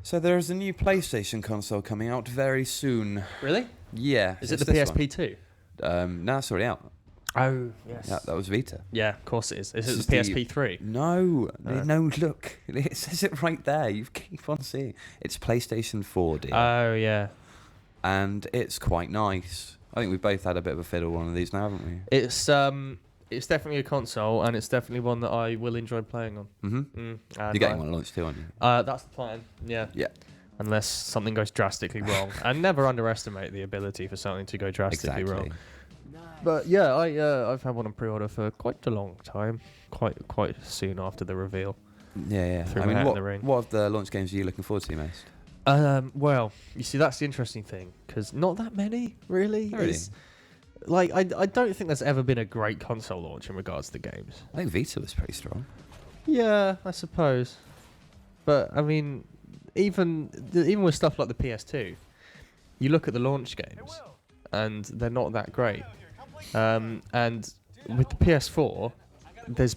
So there is a new PlayStation console coming out very soon. Really? Yeah. Is it the PSP 2? No, it's already out. Oh, yes. Yeah, that was Vita. Yeah, of course it is. Is it This the is PSP 3? No, no, look. It says it right there. You keep on seeing. It's PlayStation 4, dear. Oh, yeah. And it's quite nice. I think we've both had a bit of a fiddle one of these now, haven't we? It's definitely a console, and it's definitely one that I will enjoy playing on. Mm-hmm. You're getting one at launch too, aren't you? That's the plan, yeah. Yeah. Unless something goes drastically wrong. And never underestimate the ability for something to go drastically wrong. But yeah, I've had one on pre-order for quite a long time. Quite soon after the reveal. Yeah. Threw my hat in the ring. What of the launch games are you looking forward to most? Well, you see, that's the interesting thing, because not that many, really. Really? Like, I don't think there's ever been a great console launch in regards to games. I think Vita was pretty strong. Yeah, I suppose. But, I mean, even with stuff like the PS2, you look at the launch games, and they're not that great. And with the PS4, there's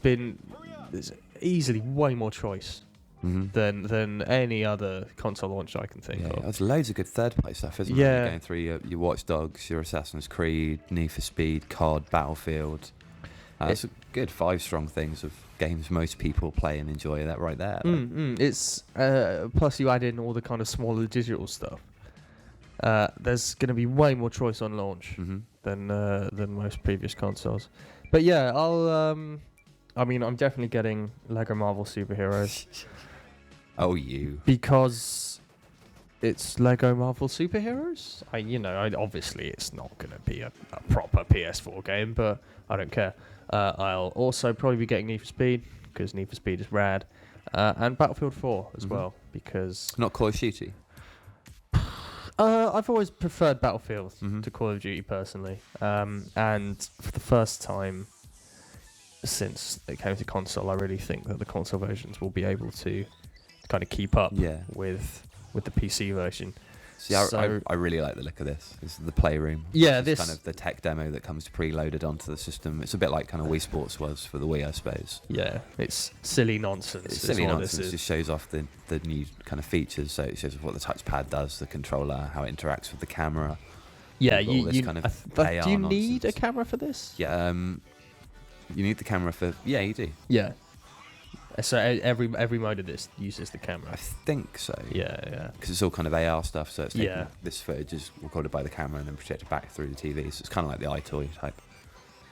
easily way more choice than any other console launch I can think of. There's loads of good third-party stuff, isn't there? You're going through your Watch Dogs, your Assassin's Creed, Need for Speed, COD, Battlefield. It's good 5 strong things of games most people play and enjoy. That right there. It's plus you add in all the kind of smaller digital stuff. There's going to be way more choice on launch than most previous consoles. But yeah, I'm definitely getting Lego Marvel Superheroes. Oh, you. Because it's Lego Marvel Superheroes. Obviously it's not going to be a proper PS4 game, but I don't care. I'll also probably be getting Need for Speed, because Need for Speed is rad. And Battlefield 4 as well, because... Not Call of Duty? I've always preferred Battlefield to Call of Duty, personally. And for the first time since it came to console, I really think that the console versions will be able to kind of keep up with the PC version. See, I really like the look of this. This is the Playroom. Yeah, this is kind of the tech demo that comes preloaded onto the system. It's a bit like kind of Wii Sports was for the Wii, I suppose. Yeah, it's silly nonsense. It's silly nonsense. It just shows off the new kind of features. So it shows off what the touchpad does, the controller, how it interacts with the camera. Yeah, do you need a camera for this? Yeah, you need the camera for... Yeah, you do. Yeah. So every mode of this uses the camera? I think so. Yeah. Because it's all kind of AR stuff, so it's taking this footage is recorded by the camera and then projected back through the TV. So it's kind of like the iToy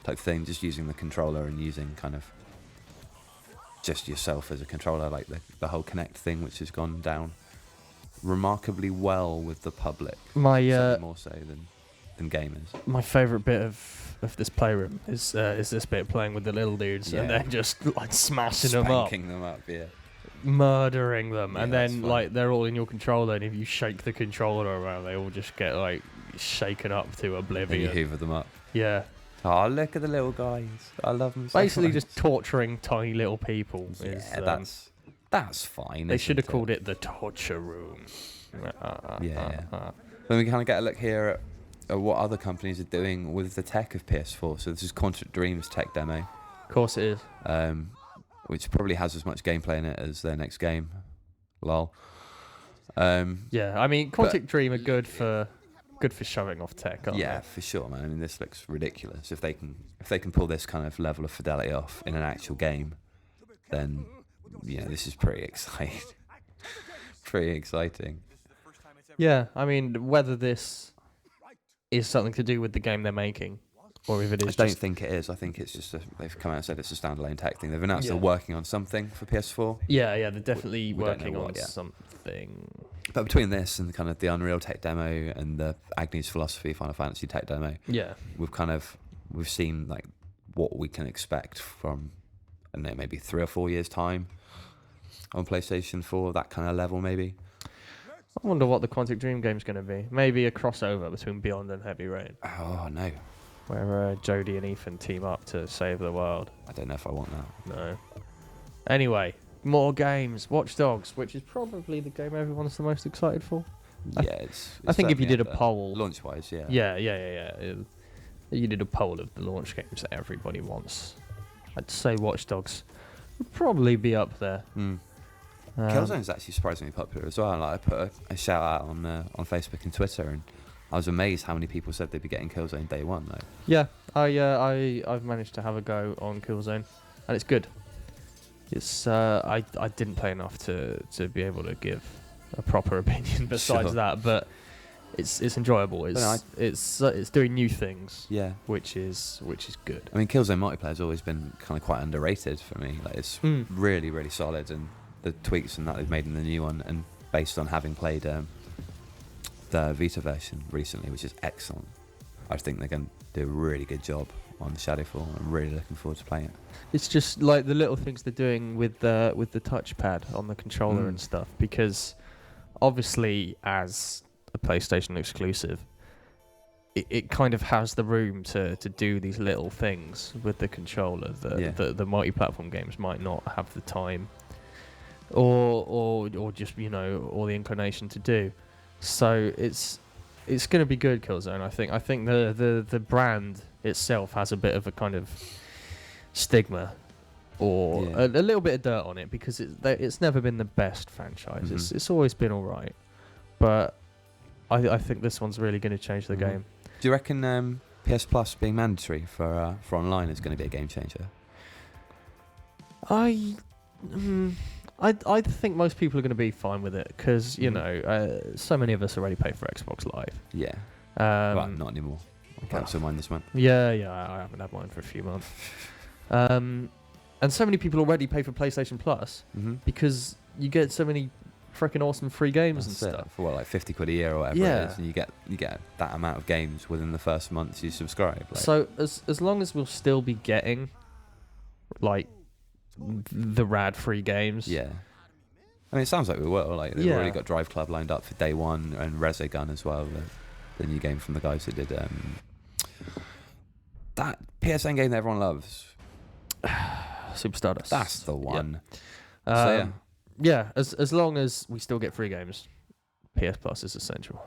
type thing, just using the controller and using kind of just yourself as a controller, like the whole Kinect thing, which has gone down remarkably well with the public. Certainly more so than gamers. My favourite bit of this Playroom is this bit playing with the little dudes and then just like smashing them up, murdering them, and then like they're all in your controller, and if you shake the controller around, they all just get like shaken up to oblivion. And you hoover them up. Yeah. Oh, look at the little guys! I love them. Basically, just torturing tiny little people. That's fine. They should have called it the torture room. Then we kind of get a look here at what other companies are doing with the tech of PS4. So this is Quantic Dream's tech demo. Of course it is. Which probably has as much gameplay in it as their next game. Lol. Quantic Dream are good for showing off tech, aren't they? For sure, man. I mean, this looks ridiculous. If they can pull this kind of level of fidelity off in an actual game, then this is pretty exciting. Pretty exciting. Yeah, I mean, whether this is something to do with the game they're making, or if it is. I don't think it is. I think it's just they've come out and said it's a standalone tech thing. They've announced they're working on something for PS4. Yeah, they're definitely working on something. But between this and kind of the Unreal tech demo and the Agnes Philosophy Final Fantasy tech demo, we've seen like what we can expect from, I don't know, maybe 3 or 4 years time on PlayStation 4, that kind of level maybe. I wonder what the Quantic Dream game's going to be. Maybe a crossover between Beyond and Heavy Rain. Oh, no. Where Jodie and Ethan team up to save the world. I don't know if I want that. No. Anyway, more games. Watch Dogs, which is probably the game everyone's the most excited for. Yeah, I think if you did a poll... Launch-wise, yeah. Yeah. You did a poll of the launch games that everybody wants. I'd say Watch Dogs would probably be up there. Killzone's actually surprisingly popular as well. Like, I put a shout out on Facebook and Twitter, and I was amazed how many people said they'd be getting Killzone day one. Like. Yeah, I've managed to have a go on Killzone, and it's good. It's I didn't play enough to be able to give a proper opinion besides that, but it's enjoyable. It's doing new things. Yeah, which is good. I mean, Killzone multiplayer has always been kind of quite underrated for me. Like, it's really, really solid, and the tweaks and that they've made in the new one, and based on having played the Vita version recently, which is excellent. I think they're going to do a really good job on Shadowfall. I'm really looking forward to playing it. It's just like the little things they're doing with the touchpad on the controller and stuff, because obviously as a PlayStation exclusive, it kind of has the room to do these little things with the controller that the multi-platform games might not have the time or just, you know, or the inclination to do. So it's going to be good, Killzone. I think the brand itself has a bit of a kind of stigma or a little bit of dirt on it, because it's never been the best franchise. It's always been all right, but I think this one's really going to change the game. Do you reckon PS Plus being mandatory for online is going to be a game changer? I think most people are going to be fine with it, because you know, so many of us already pay for Xbox Live. Yeah. Well, not anymore. I cancelled mine this month. Yeah, I haven't had mine for a few months. And so many people already pay for PlayStation Plus because you get so many freaking awesome free games and stuff. For what, like 50 quid a year or whatever it is, and you get that amount of games within the first month you subscribe. Like. So as long as we'll still be getting like the rad free games. Yeah. I mean, it sounds like we will. Like, they've already got Drive Club lined up for day one, and Resogun as well, the new game from the guys that did that PSN game that everyone loves. Super Stardust. That's the one. Yeah. As long as we still get free games, PS Plus is essential.